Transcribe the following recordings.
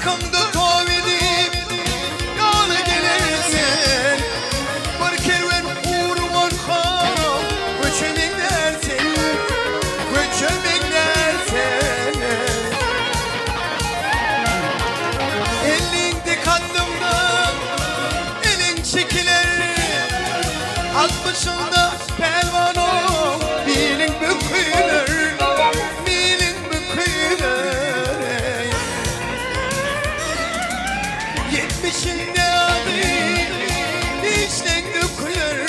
arkamda tovidip yol gelirsin. Var kerven uğruman ham göçemek dersin, göçemek dersin. Elinde kandımda elin çekilir, altmışında pelvan ol bilin bükülür, bilin bükülür. Yetmişinde adı içten dökülür,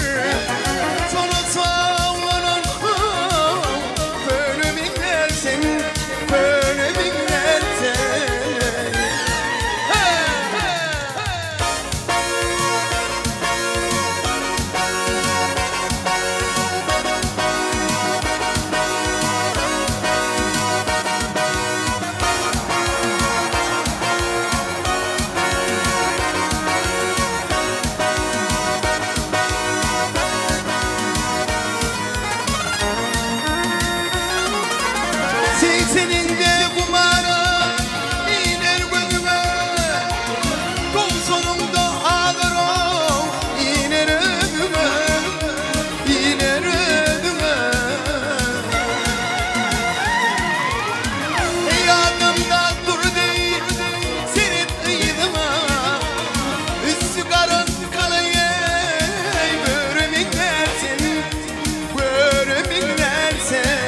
sonra savlanan böyle binlersin, böyle binlersin. Senin de kumara iner gözüme, kol sonunda ağır ol iner ödüme, iner ödüme. Yanımda dur değil senin ıydıma, üstü karın kalayı görmek dersin, görmek dersin.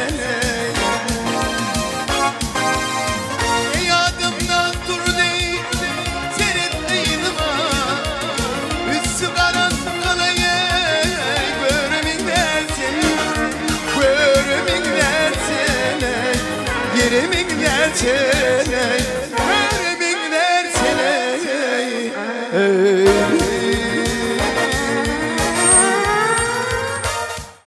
Yerimin gerçeğine